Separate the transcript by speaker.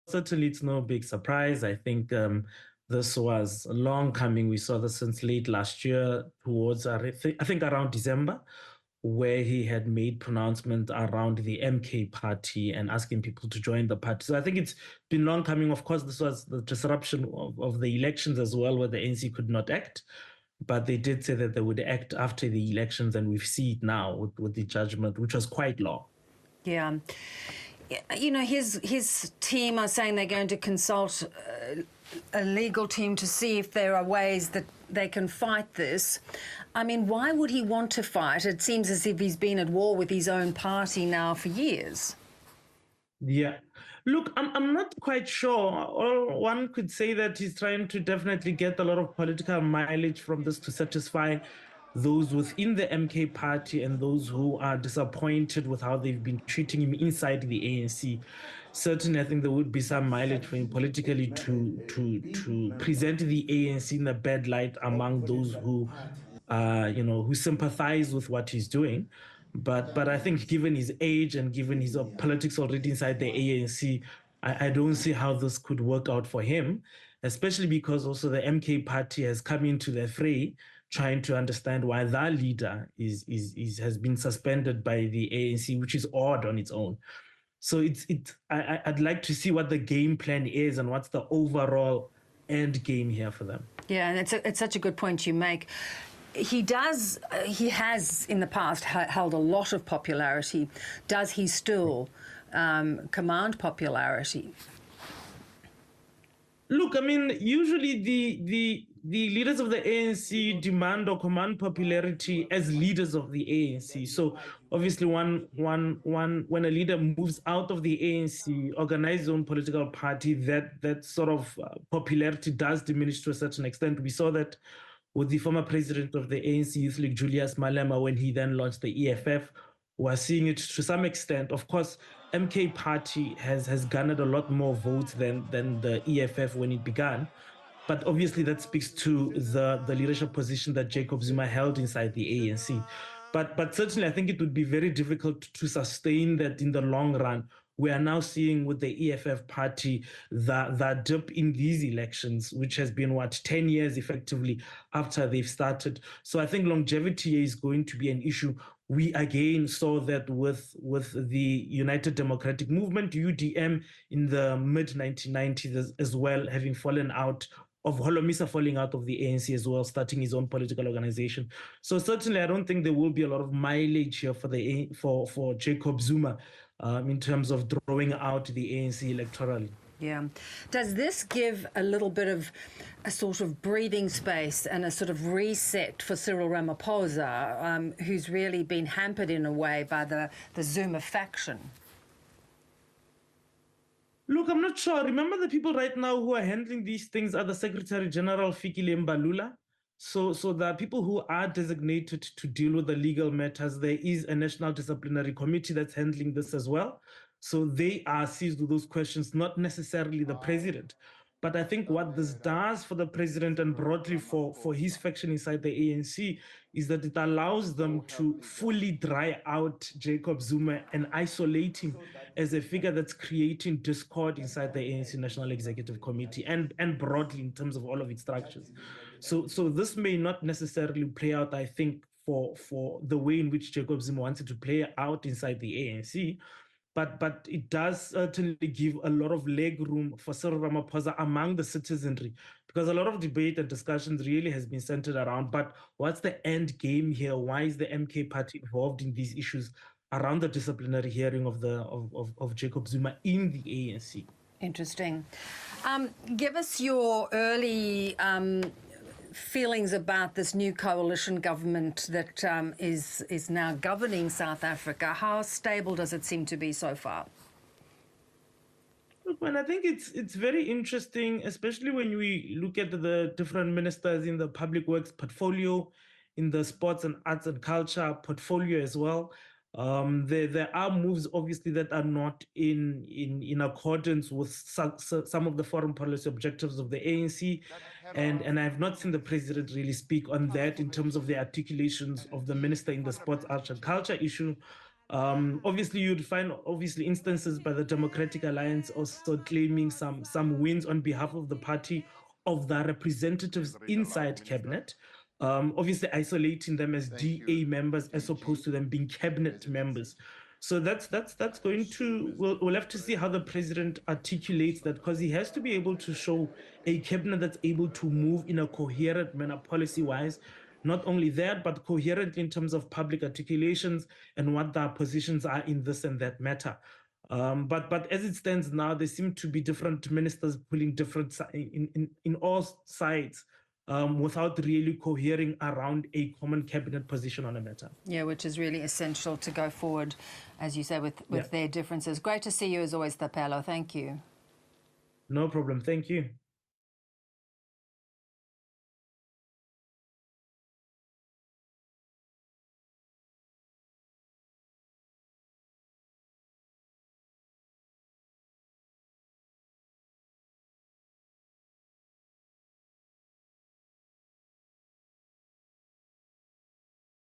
Speaker 1: certainly it's no big surprise. I think this was long coming. We saw this since late last year, towards I think around December, where he had made pronouncements around the MK party and asking people to join the party. So I think it's been long coming. Of course, this was the disruption of the elections as well, where the ANC could not act. But they did say that they would act after the elections, and we see it now with the judgment, which was quite long.
Speaker 2: Yeah. You know, his team are saying they're going to consult a legal team to see if there are ways that they can fight this. I mean, why would he want to fight? It seems as if he's been at war with his own party now for years.
Speaker 1: Yeah. Look, I'm not quite sure. Or one could say that he's trying to definitely get a lot of political mileage from this to satisfy those within the MK party and those who are disappointed with how they've been treating him inside the ANC. Certainly, I think there would be some mileage for him politically to present the ANC in a bad light among those who who sympathize with what he's doing. But I think given his age and given his politics already inside the ANC, I don't see how this could work out for him, especially because also the MK party has come into the fray, trying to understand why their leader has been suspended by the ANC, which is odd on its own. So I'd like to see what the game plan is and what's the overall end game here for them.
Speaker 2: Yeah, and it's such a good point you make. He has in the past held a lot of popularity. Does he still command popularity?
Speaker 1: Look, I mean, usually the leaders of the ANC demand or command popularity as leaders of the ANC. So obviously, when a leader moves out of the ANC, organize his own political party, that sort of popularity does diminish to a certain extent. We saw that with the former president of the ANC Youth League, Julius Malema, when he then launched the EFF. We're seeing it to some extent. Of course, MK party has garnered a lot more votes than the EFF when it began. But obviously that speaks to the leadership position that Jacob Zuma held inside the ANC. But certainly I think it would be very difficult to sustain that in the long run. We are now seeing with the EFF party that dip in these elections, which has been 10 years effectively after they've started. So I think longevity is going to be an issue. We again saw that with the United Democratic Movement, UDM, in the mid-1990s as well, having fallen out of Holomisa falling out of the ANC as well, starting his own political organization. So certainly, I don't think there will be a lot of mileage here for Jacob Zuma in terms of drawing out the ANC electorally.
Speaker 2: Yeah. Does this give a little bit of a sort of breathing space and a sort of reset for Cyril Ramaphosa, who's really been hampered in a way by the Zuma faction?
Speaker 1: Look, I'm not sure. Remember, the people right now who are handling these things are the Secretary General Fikile Mbalula. So there are people who are designated to deal with the legal matters. There is a National Disciplinary Committee that's handling this as well. So they are seized with those questions, not necessarily the president. But I think what this does for the president and broadly for his faction inside the ANC is that it allows them to fully dry out Jacob Zuma and isolate him as a figure that's creating discord inside the ANC National Executive Committee and broadly in terms of all of its structures. So this may not necessarily play out, I think, for the way in which Jacob Zuma wants it to play out inside the ANC. But it does certainly give a lot of leg room for Cyril Ramaphosa among the citizenry, because a lot of debate and discussions really has been centered around, but what's the end game here? Why is the MK party involved in these issues around the disciplinary hearing of Jacob Zuma in the ANC?
Speaker 2: Interesting. Give us your early feelings about this new coalition government that is now governing South Africa. How stable does it seem to be so far?
Speaker 1: Look, man, I think it's very interesting, especially when we look at the different ministers in the public works portfolio, in the sports and arts and culture portfolio as well. There are moves, obviously, that are not in accordance with some of the foreign policy objectives of the ANC, and I have not seen the president really speak on that in terms of the articulations of the minister in the sports, arts, and culture issue. Obviously, you'd find instances by the Democratic Alliance also claiming some wins on behalf of the party of the representatives inside cabinet. Obviously, isolating them as DA members as opposed to them being cabinet members. So that's going to we'll have to see how the president articulates that, because he has to be able to show a cabinet that's able to move in a coherent manner policy-wise. Not only that, but coherent in terms of public articulations and what their positions are in this and that matter. But as it stands now, there seem to be different ministers pulling different in all sides, without really cohering around a common cabinet position on a matter.
Speaker 2: Yeah, which is really essential to go forward, as you say, with their differences. Great to see you as always, Thapelo. Thank you.
Speaker 1: No problem. Thank you.